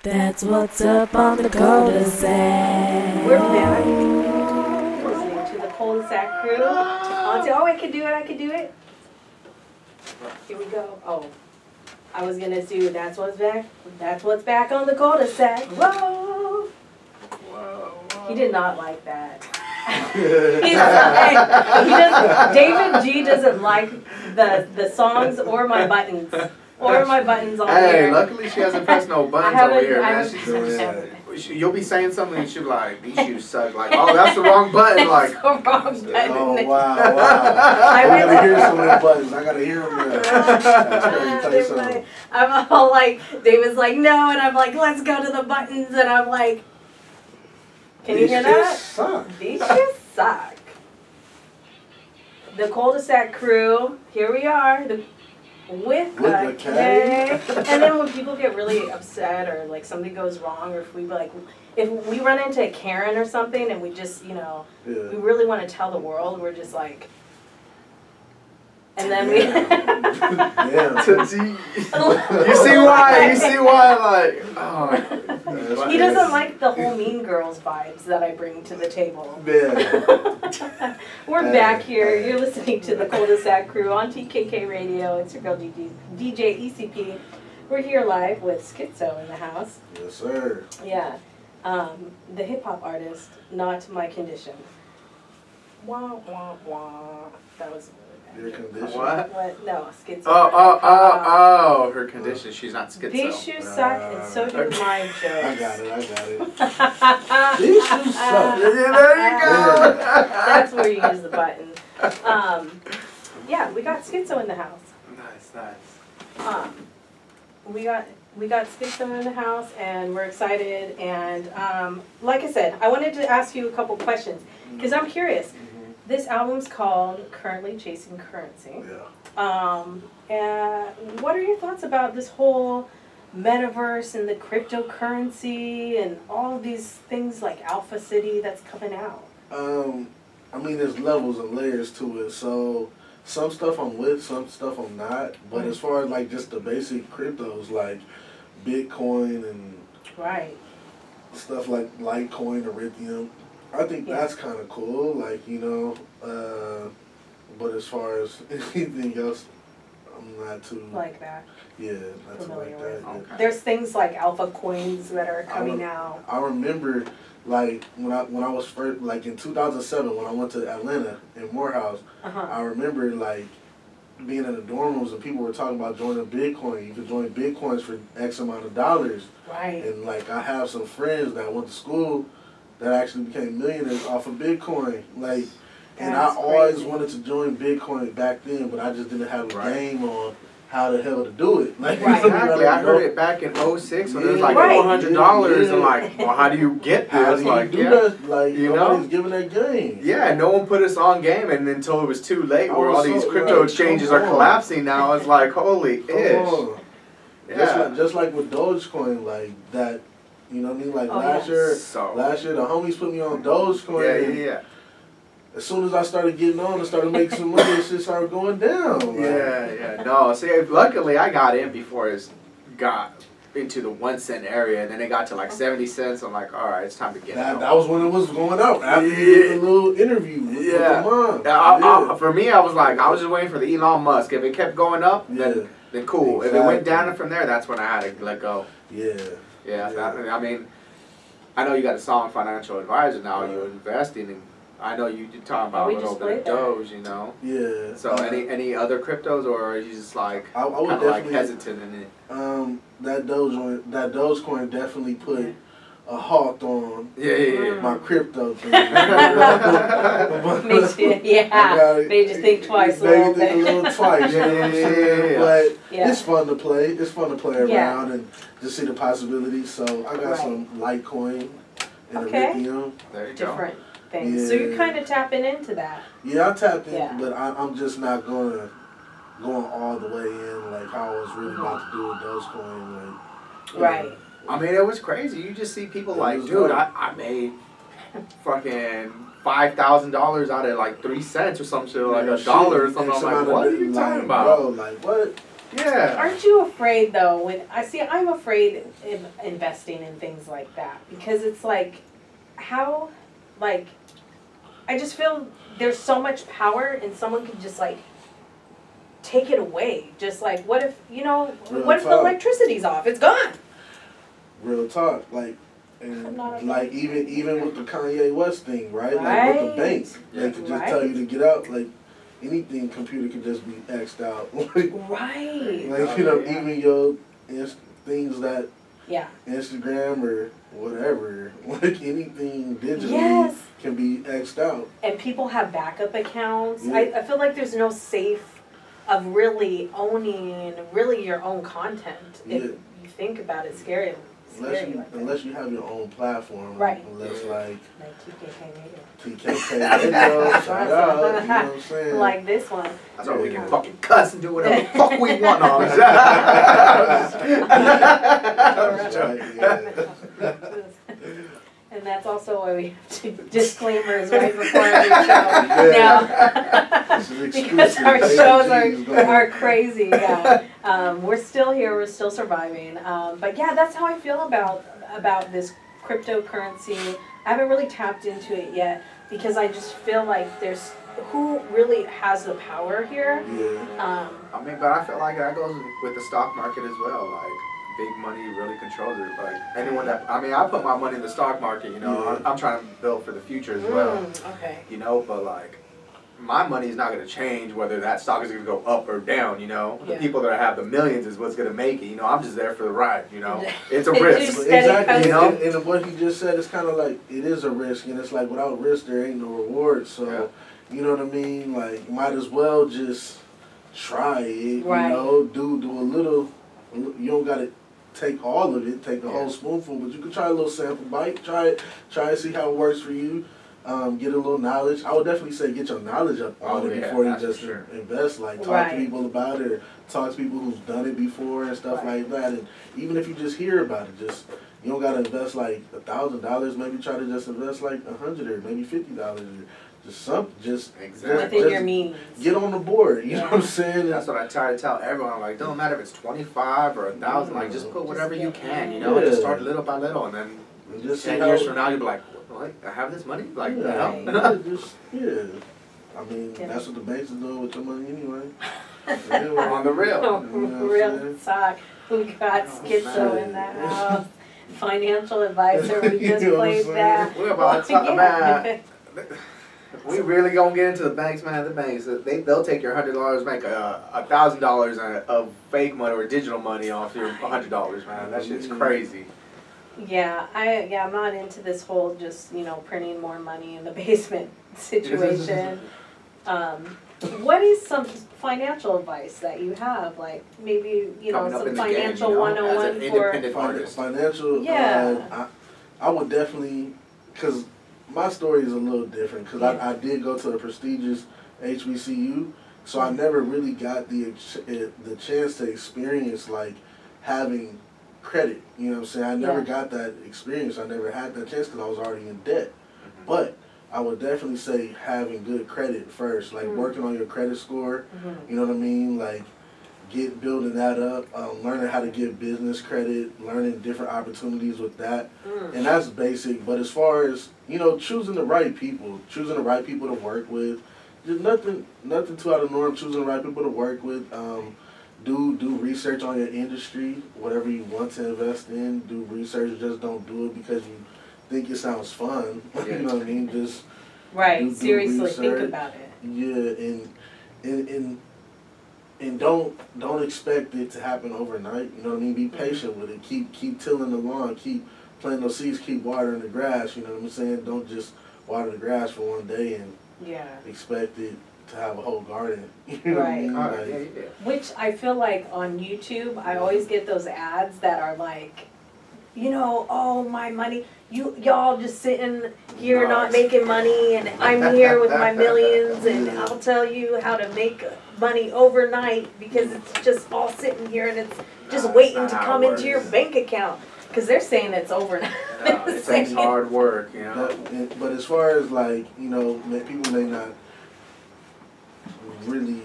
That's what's up on the Kuldesac. We're back. Listening to the Kuldesac Krew. Oh, I could do it. Here we go. Oh, I was gonna do That's What's Back. That's What's Back on the Kuldesac. Whoa. He did not like that. David G doesn't like the songs or my buttons. Or my buttons on here. Hey, luckily she hasn't pressed no buttons over here, man. You'll be saying something and she'll be like, these shoes suck. Like, oh, that's the wrong button. Like, the wrong button. Oh, wow. I gotta hear some of the buttons. I gotta hear them there. I'm all like, David's like, no, and I'm like, let's go to the buttons, and I'm like, can you hear that? Suck. These shoes suck. The Kuldesac Krew, here we are. With the K. And then when people get really upset or like something goes wrong, or if we run into a Karen or something and we just, we really want to tell the world, we're just like, and then we. You see why, like, oh. He doesn't like the whole Mean Girls vibes that I bring to the table. Yeah. We're back here. You're listening to the Kuldesac Krew on TKK Radio. It's your girl DJ ECP. We're here live with Skitso in the house. Yes, sir. Yeah. The hip-hop artist, not my condition. Wah, wah, wah. That was your condition? What? No, Skitso. Oh, her condition. She's not Skitso. These shoes suck, and so do my jokes. I got it. These shoes suck. There you go. That's where you use the button. Yeah, we got Skitso in the house. Nice. We got Skitso in the house, and we're excited. And like I said, I wanted to ask you a couple questions because I'm curious. This album's called Currently Chasing Currency. Yeah. And what are your thoughts about this whole metaverse and the cryptocurrency and all of these things like Alpha City that's coming out? I mean, there's levels and layers to it. So some stuff I'm with, some stuff I'm not. But as far as like just the basic cryptos like Bitcoin and stuff like Litecoin, Ethereum, I think that's kind of cool, like, but as far as anything else, I'm not too... Like that? Yeah, not too like that. Okay. There's things like alpha coins that are coming out. I remember, like, when I was first, like, in 2007, when I went to Atlanta in Morehouse, I remember, like, being in the dorm rooms and people were talking about joining Bitcoin. You could join Bitcoins for X amount of dollars. Right. And, like, I have some friends that went to school that actually became millionaires off of Bitcoin. Like, and I always wanted to join Bitcoin back then, but I just didn't have a game on how the hell to do it. Like, exactly. I heard it back in 06 when it was like $400 and like, well, how do you get this? How do you do that? Like, nobody's giving that game. Yeah, no one put us on game, and until it was too late, where all these crypto exchanges are collapsing now, it's like, holy ish. Yeah. Just like with Dogecoin, like that. You know what I mean? Like last year, the homies put me on Dogecoin. Yeah. As soon as I started getting on and started making some money, it just started going down. Like. Yeah. No, see, luckily I got in before it got into the 1 cent area, and then it got to like 70 cents. I'm like, all right, it's time to get out. That was when it was going out. After you did a little interview with the mom. For me, I was like, I was just waiting for the Elon Musk. If it kept going up, then cool. Exactly. If it went down from there, that's when I had to let go. Yeah, I mean, I know you got a solid financial advisor now. You're investing, and I know you talking about a little bit of Doge, Yeah. So any other cryptos, or are you just like I would kind of like hesitant in it? That Dogecoin definitely put a halt on my crypto thing. Made you think twice a little bit. Think a little twice, you know what I'm saying? But it's fun to play. It's fun to play around and just see the possibilities. So I got some Litecoin and Ethereum. There you Different things. Yeah. So you're kind of tapping into that. Yeah, I tapped in, but I'm just not going all the way in like how I was really about to do with Dogecoin. Like, I mean, it was crazy. You just see people like, dude, I made fucking $5,000 out of like 3 cents or some shit, like $1 or something. I'm like, what are you talking about? Bro, like, what? Yeah. Aren't you afraid though? When I'm afraid of investing in things like that because it's like, how, like, I just feel there's so much power and someone could just like take it away. Just like, what if, you know, what if the electricity's off? It's gone. Real talk, like, and like even with the Kanye West thing, right? Like with the banks, they could just tell you to get out. Like anything, computer could just be X'd out. Like, like you know, even your things that Instagram or whatever, like anything digitally can be X'd out. And people have backup accounts. I feel like there's no safe of really owning your own content. If you think about it, scary. Unless you have your own platform, right? Unless like TKK Radio, shout out, you know what I'm saying? Like this one. That's why we can fucking cuss and do whatever the fuck we want on it. And that's also why we have to disclaimers right before every show. Now, because our shows are crazy. Yeah, we're still here. We're still surviving. But yeah, that's how I feel about this cryptocurrency. I haven't really tapped into it yet because I just feel like there's who really has the power here. Yeah. I mean, but I feel like that goes with the stock market as well. Like, big money really controls it. Like anyone that, I mean, I put my money in the stock market, you know, I'm trying to build for the future as well. Okay. You know, but like, my money is not going to change whether that stock is going to go up or down, you know. The people that have the millions is what's going to make it, you know. I'm just there for the ride, you know. It's a risk. Exactly, you know. And what he just said is kind of like, it is a risk, and it's like without risk there ain't no reward. So, you know what I mean? Like, might as well just try it, you know, do a little. You don't got to take all of it, take the whole spoonful, but you can try a little sample bite, try it, see how it works for you, get a little knowledge. I would definitely say get your knowledge up on it before you just invest. Like, talk to people about it, or talk to people who've done it before and stuff like that. And even if you just hear about it, just, you don't got to invest like $1,000, maybe try to just invest like $100 or maybe $50 or just something, just within your means. Get on the board, you know what I'm saying? That's what I try to tell everyone. Like, don't matter if it's 25 or 1,000. Like, just put whatever you can, you know. Just start little by little, and then just 10 years from now, you'll be like, what? I have this money? Like, I mean, that's what the banks are doing with your money anyway. On the real. Real talk. We got Skitso in the house. Financial advisor. We just played that. We're about to talk about. We really gonna get into the banks, man. The banks, they'll take your $100, make $1,000 of fake money or digital money off your $100, man. That shit's crazy. Yeah, I'm not into this whole just, you know, printing more money in the basement situation. What is some financial advice that you have? Like, maybe, you know, some financial 101 as an independent artist. Financial, I would definitely, because my story is a little different, because I did go to a prestigious HBCU, so I never really got the chance to experience, like, having credit, you know what I'm saying? I never got that experience. I never had that chance because I was already in debt. But I would definitely say having good credit first, like working on your credit score, you know what I mean? Like, building that up, learning how to get business credit, learning different opportunities with that. And that's basic. But as far as, you know, choosing the right people to work with, just nothing too out of the norm, choosing the right people to work with. Do research on your industry, whatever you want to invest in. Do research, just don't do it because you think it sounds fun. You know what I mean? Just seriously think about it. Yeah, and don't expect it to happen overnight. You know what I mean? Be patient with it. Keep tilling the lawn. Keep planting those seeds. Keep watering the grass. You know what I'm saying? Don't just water the grass for one day and expect it to have a whole garden. You know what I mean? Like, which I feel like on YouTube, I always get those ads that are like, you know, oh, my money, y'all just sitting here not making money, and I'm here with my millions, and I'll tell you how to make money overnight because it's just all sitting here and it's just waiting to come into your bank account. Because they're saying it's overnight. It takes hard work, you know. But as far as, like, you know, people may not really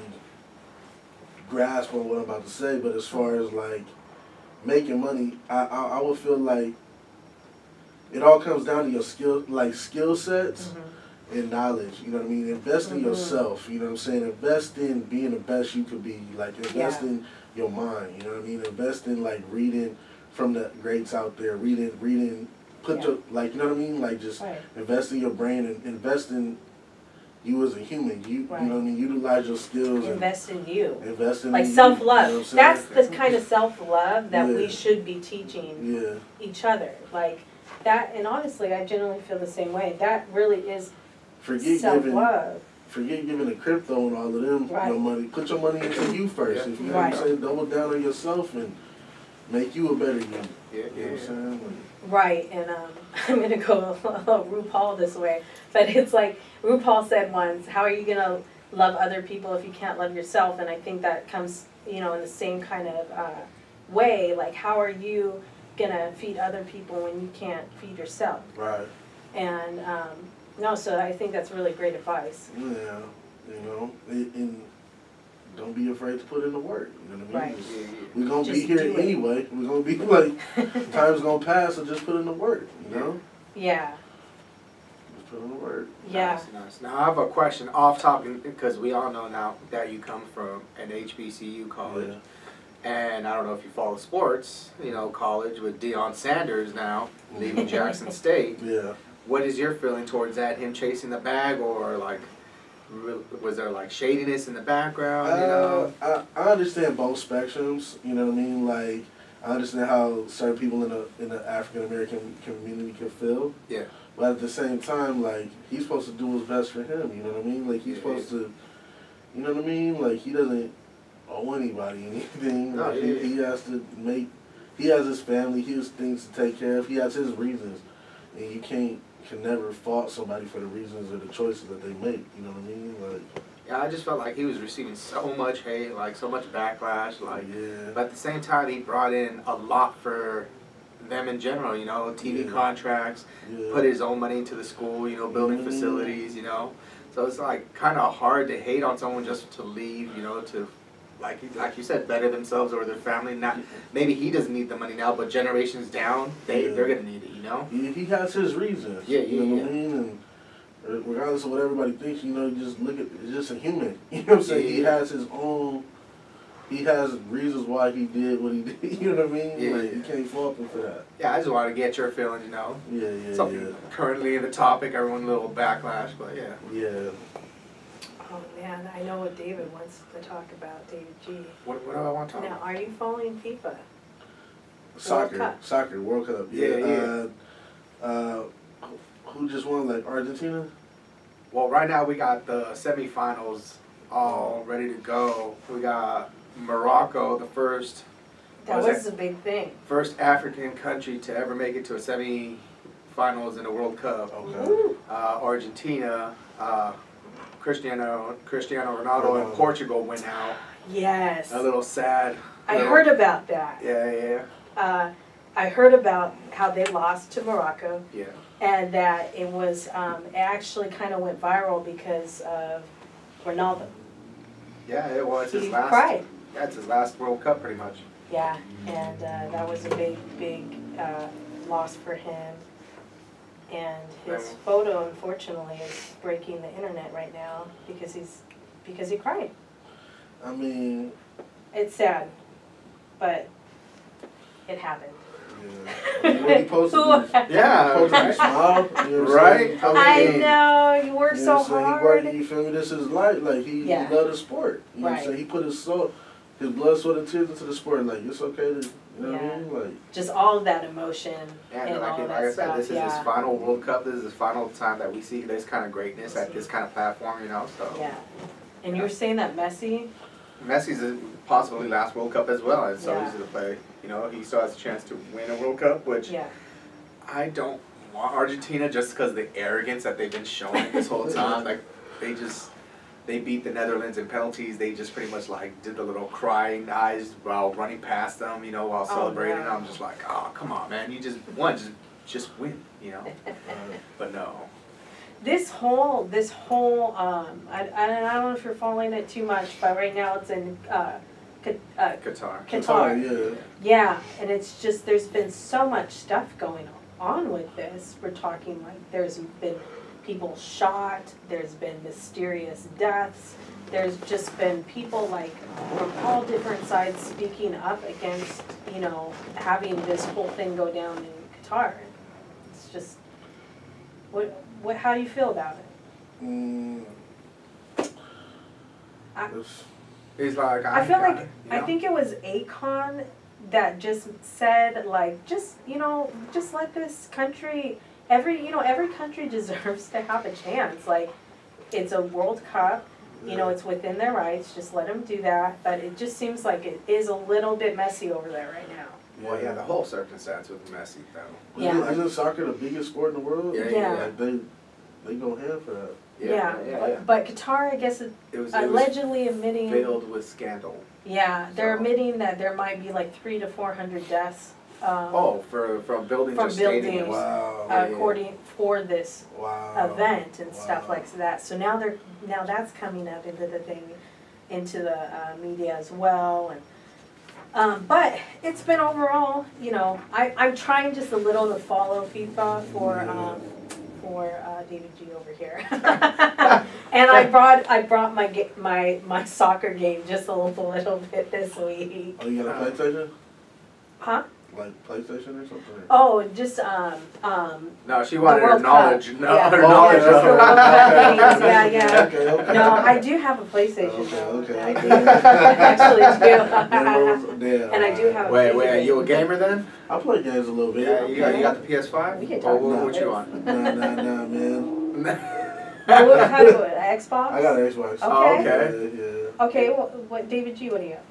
grasp on what I'm about to say, but as far as like making money, I would feel like it all comes down to your skill sets and knowledge. You know what I mean? Invest in yourself. You know what I'm saying? Invest in being the best you could be. Like invest in your mind. You know what I mean? Invest in like reading from the greats out there. Reading. Put your like. You know what I mean? Like just invest in your brain and invest in you as a human. You know what I mean? Utilize your skills. Invest in you. Invest in like self-love. You know that's the kind of self-love that we should be teaching each other. Like that, and honestly, I generally feel the same way. That really is self-love. Forget giving the crypto and all of them your money. Put your money into you first. If you know what I'm saying, double down on yourself and make you a better you. You know what I'm saying? Right, and I'm going to go RuPaul this way, but it's like RuPaul said once, how are you going to love other people if you can't love yourself? And I think that comes, you know, in the same kind of way, like how are you going to feed other people when you can't feed yourself? Right. And, no, so I think that's really great advice. Yeah, you know, and don't be afraid to put in the work, you know what I mean? Right. We're going to be here anyway. We're going to be like, time's going to pass, so just put in the work, you know? Yeah. Just put in the work. Yeah. Nice. Now, I have a question off topic, because we all know now that you come from an HBCU college. And I don't know if you follow sports, you know, college with Deion Sanders now, leaving Jackson State. Yeah. What is your feeling towards that? Him chasing the bag, or like, was there like shadiness in the background? You know, I understand both spectrums. You know what I mean? Like, I understand how certain people in the African American community can feel. Yeah. But at the same time, like, he's supposed to do what's best for him. You know what I mean? Like, he's supposed to. You know what I mean? Like, he doesn't owe anybody anything. No, like, he has to make. He has his family. He has things to take care of. He has his reasons, and you can never fault somebody for the reasons or the choices that they make. You know what I mean? Like, yeah, I just felt like he was receiving so much hate, like so much backlash. Like, but at the same time, he brought in a lot for them in general. You know, TV contracts, put his own money into the school. You know, building facilities. You know, so it's like kind of hard to hate on someone just to leave. You know, to like you said, better themselves or their family. Not maybe he doesn't need the money now, but generations down, they're gonna need it. You know. He has his reasons. You know what I mean? And regardless of what everybody thinks, you know, you just look at it's just a human. You know what I'm saying? He has his own. He has reasons why he did what he did. You know what I mean? Like, you can't fault him for that. Yeah, I just want to get your feelings. You know. Something currently in the topic, everyone a little backlash, but Yeah. Oh man, I know what David wants to talk about, David G. What do I want to talk about? Now, are you following FIFA? Soccer, World Cup. Who just won, like Argentina? Well, right now we got the semifinals all ready to go. We got Morocco, the first. That was a big thing. First African country to ever make it to a semifinals in the World Cup. Okay. Argentina, Cristiano Ronaldo, and Portugal went out. Yes. A little sad. I heard about that. Yeah. I heard about how they lost to Morocco. Yeah. And that it was, it actually kind of went viral because of Ronaldo. Yeah, it was his last. Cried. Yeah, it's his last World Cup, pretty much. Yeah, and that was a big loss for him. And his photo, unfortunately, is breaking the internet right now because he cried. I mean, it's sad, but it happened. Yeah. I mean, what he posted, right. Smile, you know right? I know, you worked so hard. You feel me? This is his life. Like, he loved the sport. You know what I'm saying? He put his blood, sweat, and tears into the sport. Like, it's okay to, you know what I mean? Like, just all of that emotion. Yeah, and like I said, this is his final World Cup. This is his final time that we see this kind of greatness at this kind of platform, you know? So. Yeah. And you were saying that Messi's possibly last World Cup as well, and so easy to play. You know, he still has a chance to win a World Cup, which I don't want Argentina just because of the arrogance that they've been showing this whole time. Like, they beat the Netherlands in penalties. They just pretty much like did the little crying eyes while running past them, you know, while celebrating. I'm just like, oh, come on, man, you just won, just win, you know. But no. This whole I don't know if you're following it too much, but right now it's in Guitar. Yeah, and it's just, there's been so much stuff going on with this. We're talking like there's been people shot, there's been mysterious deaths, there's just been people like from all different sides speaking up against, you know, having this whole thing go down in Qatar. It's just, how do you feel about it? He's like, I feel like, I think it was Akon that just said, like, just let this country, every country deserves to have a chance. Like, it's a World Cup, you know, it's within their rights, just let them do that. But it just seems like it is a little bit messy over there right now. Well, yeah, the whole circumstance with Messi, though. Yeah. Isn't soccer the biggest sport in the world? Yeah. Like, they go hand for that. But Qatar, I guess, it was allegedly admitting filled with scandal. Yeah, they're admitting that there might be like 300 to 400 deaths. From buildings or stadiums. Wow. According for this event and stuff like that. So now that's coming up into the thing, into the media as well. And but it's been overall, you know, I'm trying just a little to follow FIFA for David G over here. And I brought my soccer game just a little bit this week. Oh, you got a PlayStation? Huh? Like PlayStation or something? Oh, just No, she wanted her knowledge. Cup. No, yeah. her knowledge. Just the World Cup games. Yeah. Okay. No, I do have a PlayStation though. Okay. I do. Actually do. And I do have a Wait, are you a gamer then? I play games a little bit. Yeah, you got the PS5? We can talk about what you on? Nah, man. How do you Xbox? I got an Xbox. Okay. Oh, okay. Yeah. Okay, what David G, what do you have?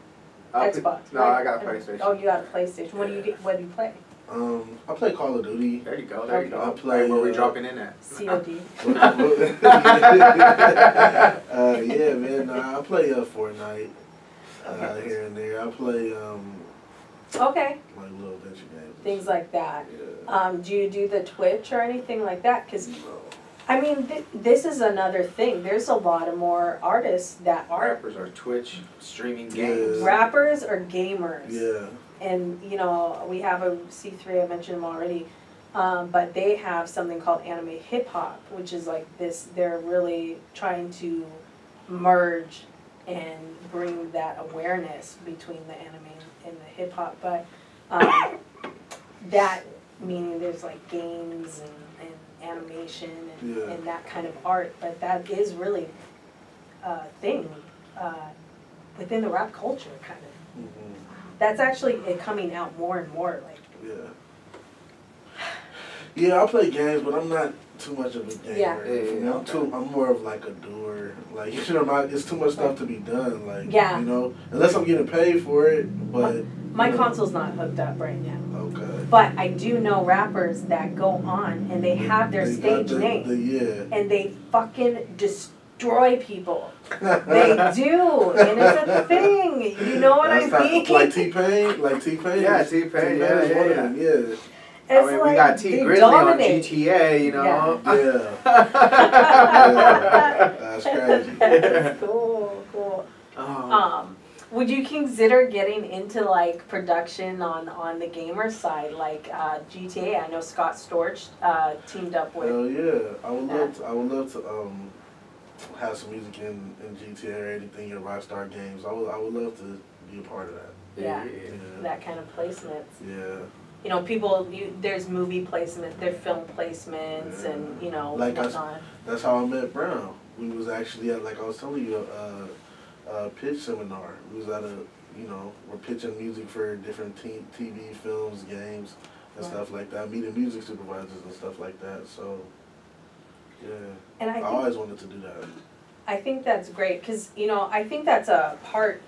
Xbox. No, I got a PlayStation. Oh, you got a PlayStation. What do you play? I play Call of Duty. There you go. There you go. I play. Where we dropping in at? COD. Yeah, man. I play Fortnite here and there. I play Okay. like little adventure games. Things like that. Yeah. Do you do the Twitch or anything like that? Because I mean, this is another thing. There's a lot of more artists that are rappers or Twitch streaming games. Rappers or gamers. Yeah. And you know, we have a C3. I mentioned them already, but they have something called anime hip hop, which is like this. They're really trying to merge and bring that awareness between the anime and the hip hop. But that meaning there's like games and animation and that kind of art, but that is really a thing within the rap culture, kind of. Mm-hmm. That's actually coming out more and more. Like, yeah, I play games, but I'm not too much of a gamer. Yeah. I'm more of like a doer. Like, you know, it's too much stuff to be done. Like, yeah. You know, unless I'm getting paid for it. But my console's not hooked up right now. Okay. But I do know rappers that go on and they have their stage name. And they fucking destroy people. They do. And it's a thing. You know what I mean? Like T-Pain? Like T-Pain? Yeah, T-Pain. Yeah. It's I mean, like we got T Grizzly on GTA, you know. Yeah. That's crazy. That's cool. Would you consider getting into like production on the gamer side, like GTA? I know Scott Storch teamed up with. Hell yeah! I would love to have some music in GTA or anything in Rockstar games. I would love to be a part of that. Yeah. That kind of placements. Yeah. You know, there's movie placement, there's film placements, and you know, like whatnot. That's how I met Brown. We was actually at, like I was telling you, a pitch seminar. We was at we're pitching music for different TV, films, games, and stuff like that. Meeting music supervisors and stuff like that. So, yeah. And I always wanted to do that. I think that's great because, you know, I think that's a part.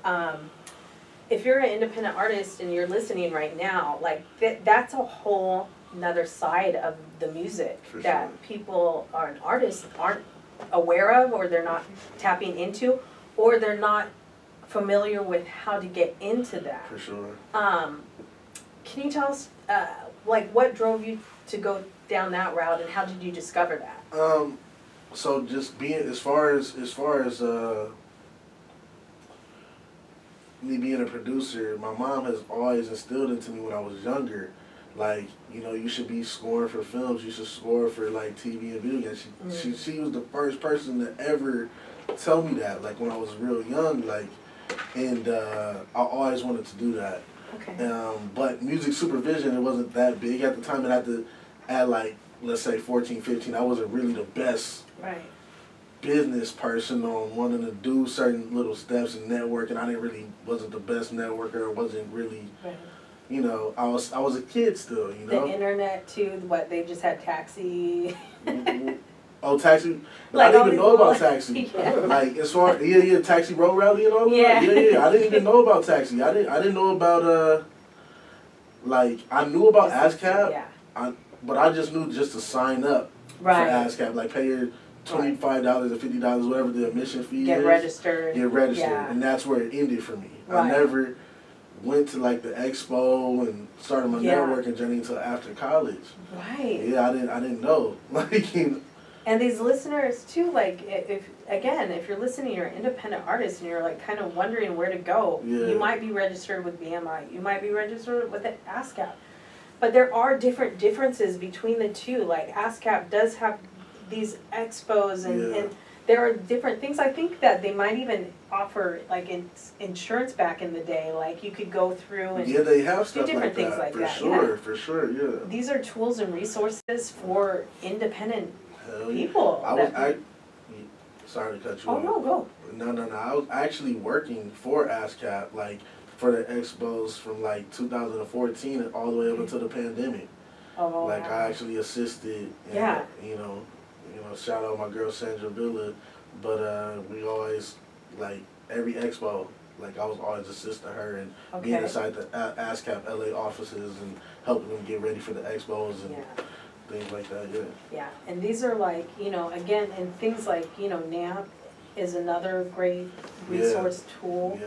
If you're an independent artist and you're listening right now, like that's a whole another side of the music that people artists aren't aware of, or they're not tapping into, or they're not familiar with how to get into that. For sure. Can you tell us, like, what drove you to go down that route, and how did you discover that? So just being as far as me being a producer, my mom has always instilled into me when I was younger, like, you know, you should be scoring for films, you should score for like TV and video games. She was the first person to ever tell me that, like when I was real young, like, and I always wanted to do that. Okay. But music supervision, it wasn't that big at the time, and at like, let's say 14, 15, I wasn't really the best business person on wanting to do certain little steps and network, and wasn't the best networker, wasn't really, you know, I was a kid still, you know. The internet too, what, they just had Taxi. Oh, Taxi? Like, I didn't even know about Taxi. Yeah. Like, as far, Taxi Road Rally and all that? Yeah. I didn't even know about Taxi. I didn't know about, like, I knew about ASCAP, but I just knew just to sign up for ASCAP. Like, pay your $25 or $50, whatever the admission fee is. Get registered. And that's where it ended for me. I never went to like the expo and started my networking journey until after college. Yeah, I didn't know. Like, you know. And these listeners too, like, if you're listening, you're an independent artist and you're like kind of wondering where to go. You might be registered with BMI. You might be registered with the ASCAP. But there are differences between the two. Like, ASCAP does have these expos and there are different things. I think that they might even offer like insurance back in the day. Like, you could go through and they have stuff do different things like that. For sure. These are tools and resources for independent people. Sorry to cut you off. Oh, no, go. No. I was actually working for ASCAP, like, for the expos from like 2014 and all the way up until the pandemic. Oh, like, I actually assisted. And, you know, shout out my girl Sandra Villa, but we always, like, every expo, like, I was always assisting her and being inside the ASCAP LA offices and helping them get ready for the expos and things like that. Yeah, and these are like, you know, again, and things like, you know, NAP is another great resource tool.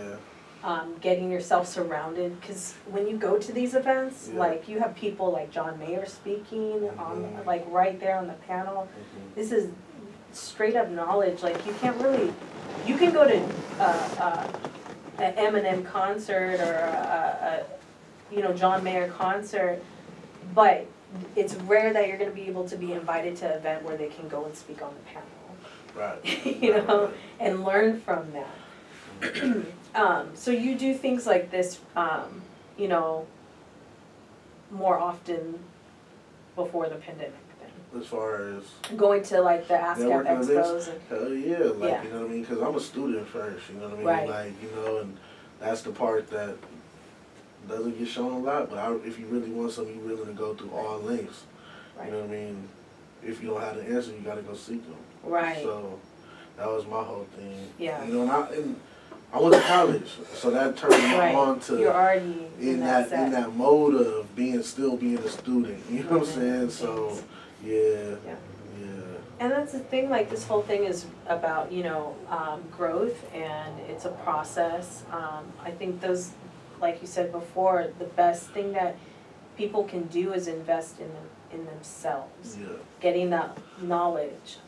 Getting yourself surrounded, because when you go to these events, like, you have people like John Mayer speaking on, like, right there on the panel. This is straight up knowledge. Like, you can't really, you can go to an Eminem concert or a you know, John Mayer concert, but it's rare that you're going to be able to be invited to an event where they can go and speak on the panel. You know, and learn from that. So you do things like this, you know, more often before the pandemic then? As far as going to like the ASCAP expos? Hell yeah, like, you know what I mean? Because I'm a student first, you know what I mean? Like, you know, and that's the part that doesn't get shown a lot, but if you really want something, you're willing to go through all lengths. You know what I mean? If you don't have the answer, you got to go seek them. So that was my whole thing. You know, and I went to college, so that turned me on to you're already in that mode of still being a student. You know what I'm saying? So and that's the thing. Like, this whole thing is about, you know, growth, and it's a process. I think those, like you said before, the best thing that people can do is invest in themselves, getting that knowledge.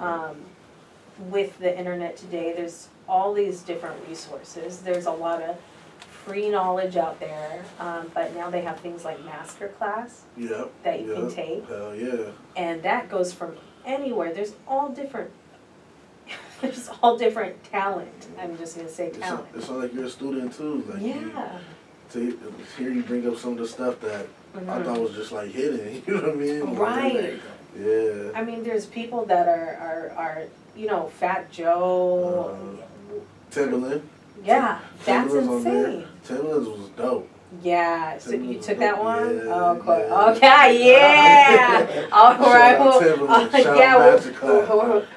With the internet today, there's all these different resources. There's a lot of free knowledge out there, but now they have things like masterclass that you can take. Hell yeah. And that goes from anywhere. There's all different talent. I'm just going to say talent. It's not like you're a student too. Like, here you bring up some of the stuff that I thought was just like hidden. You know what I mean? Right. I mean, there's people that are you know, Fat Joe. Timberland. Yeah, that's insane. Timberland's was dope. Yeah, so you took that one? Oh, cool. Okay, yeah. All right.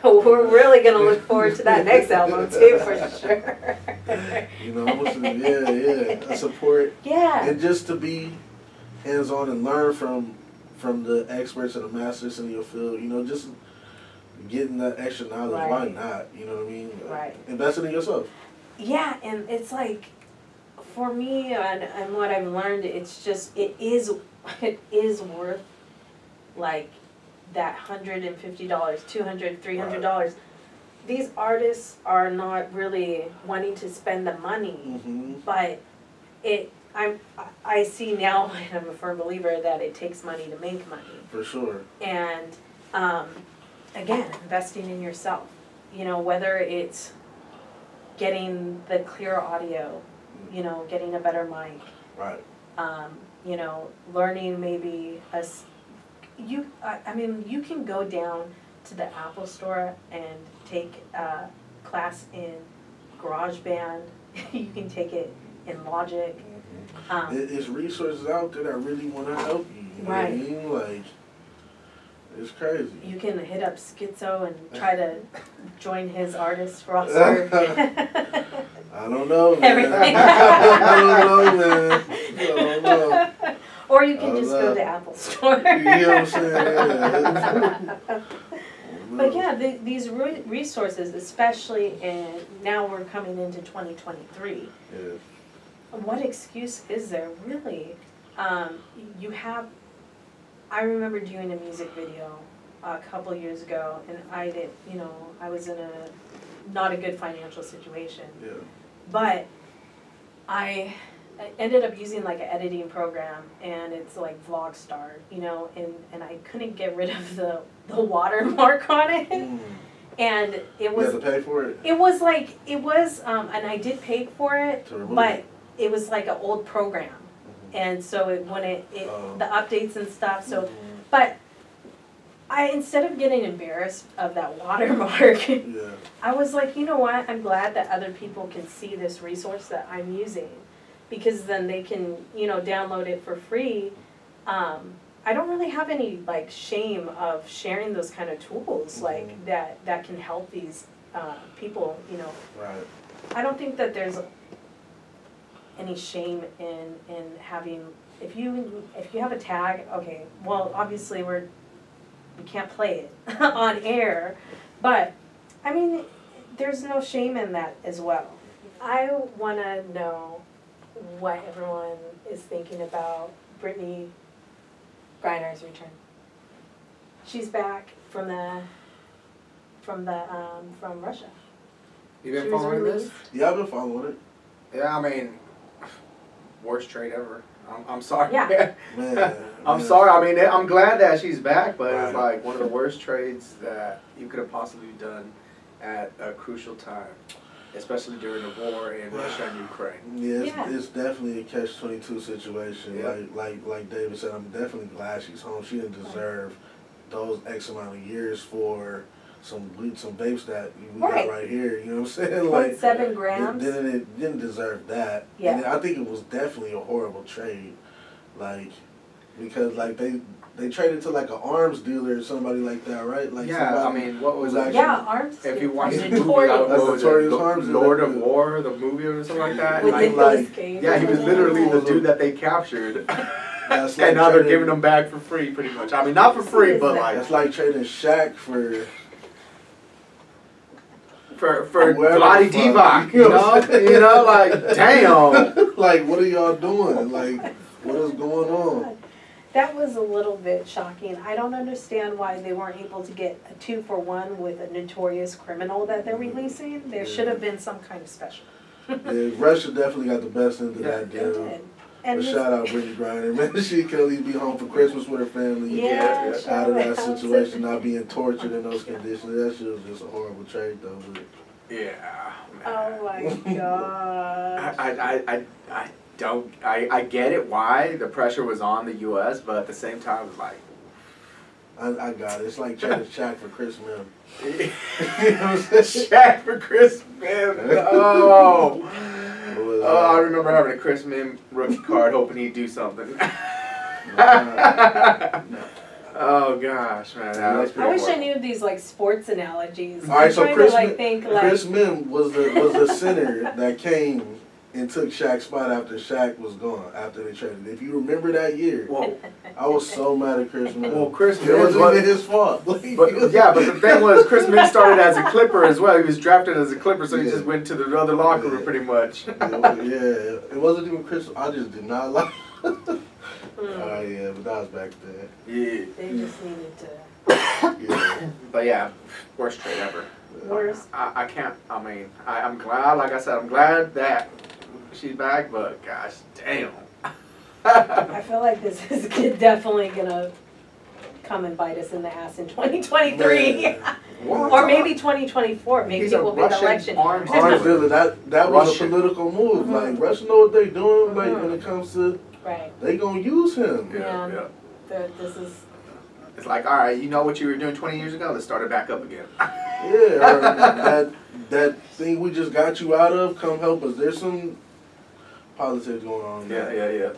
We're really going to look forward to that next album, too, for sure. You know, I support. And just to be hands-on and learn from the experts and the masters in your field, you know, just getting that extra knowledge. Why not? You know what I mean? Investing in yourself. Yeah, and it's like, for me and what I've learned, it's just, it is worth like that $150, $200, $300. These artists are not really wanting to spend the money, but I see now, and I'm a firm believer that it takes money to make money. For sure. And again, investing in yourself. You know, whether it's getting the clear audio, you know, getting a better mic. Right. You know, learning maybe I mean, you can go down to the Apple store and take a class in GarageBand. You can take it in Logic. There's resources out there that really want to help you. You know what I mean? Like, it's crazy. You can hit up Skitso and try to join his artist roster. I don't know, man. I don't know, man. I don't know. Or you can just go to Apple Store. You know what I'm saying? Yeah. But yeah, these resources, especially now we're coming into 2023. Yeah. What excuse is there, really? I remember doing a music video a couple years ago, and I was in not a good financial situation. Yeah. But I ended up using like an editing program, and it's like Vlogstar, you know, and I couldn't get rid of the watermark on it. And it was. You had to pay for it? It was, and I did pay for it, but it was like an old program. And so the updates and stuff, so, but instead of getting embarrassed of that watermark, I was like, you know what, I'm glad that other people can see this resource that I'm using, because then they can, you know, download it for free. I don't really have any, like, shame of sharing those kind of tools, like, that can help these people, you know. Right. I don't think that there's any shame in having, if you have a tag, okay, well, obviously we can't play it on air, but I mean, there's no shame in that as well. I want to know what everyone is thinking about Brittany Griner's return. She's back from Russia. You been following this? Yeah, I've been following it. Yeah, I mean, worst trade ever. I'm sorry. Yeah. Man, I'm sorry. I mean, I'm glad that she's back, but it's like one of the worst trades that you could have possibly done at a crucial time, especially during the war in Russia and Ukraine. Yeah, it's definitely a catch-22 situation. Yeah. Like David said, I'm definitely glad she's home. She didn't deserve those X amount of years for some vapes that we got right here, you know what I'm saying? Like 0.7 grams. It didn't deserve that. Yeah. And I think it was definitely a horrible trade. Like, because like they traded to like an arms dealer or somebody like that, right? Like yeah, I mean, what was actually, arms. if you watch the movie, Notorious Arms, Lord of War, the movie or something like that. Yeah, he was literally the dude that they captured. Like and now they're giving them back for free, pretty much. I mean, not for free, but like it's like trading Shaq for Vlade Divac, you know, like damn. Like, what are y'all doing? Like, what is going on? That was a little bit shocking. I don't understand why they weren't able to get a 2-for-1 with a notorious criminal that they're releasing. There should have been some kind of special. Yeah, Russia definitely got the best end of that deal. And shout out Brittany Griner, man. She could at least be home for Christmas with her family. Yeah, out of that situation, not being tortured in those conditions. That shit was just a horrible trade, though. But yeah. Man. Oh my god. I get it why the pressure was on the U.S., but at the same time, it was like. I got it. It's like trading Shaq for Chris Mim. Shaq for Chris Mim. Oh. I remember having a Chris Mim rookie card, hoping he'd do something. Oh gosh, man, that was pretty I wish horrible. I knew these like sports analogies. All right, so Chris Chris Mim was the center that came and took Shaq's spot after Shaq was gone, after they traded. If you remember that year, I was so mad at Chris Mim. Well, Chris Mim wasn't his fault. But the thing was, Chris Mim started as a Clipper as well. He was drafted as a Clipper, so he just went to the other locker room pretty much. It wasn't even Chris. I just did not like. Oh yeah, but that was back then. Yeah. They just needed to. But yeah, worst trade ever. Worst. I can't. I mean, I'm glad. Like I said, I'm glad that she's back, but gosh, damn. I feel like this is definitely gonna come and bite us in the ass in 2023. Or maybe 2024. Maybe it will be the election. That was a political move. Like, Russia know what they doing. Like, when it comes to, they gonna use him. Yeah. This is. It's like, all right, you know what you were doing 20 years ago? Let's start it back up again. That thing we just got you out of, come help us. There's some politics going on. Yeah.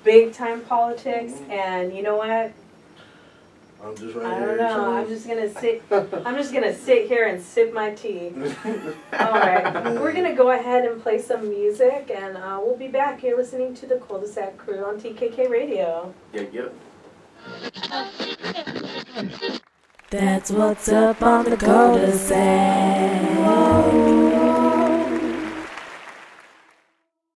Big time politics, and you know what? I'm just right I here. don't know. I'm just gonna sit here and sip my tea. All right, we're gonna go ahead and play some music, and we'll be back. You're listening to the Kuldesac Krew on TKK Radio. Yeah. That's what's up on the Kuldesac.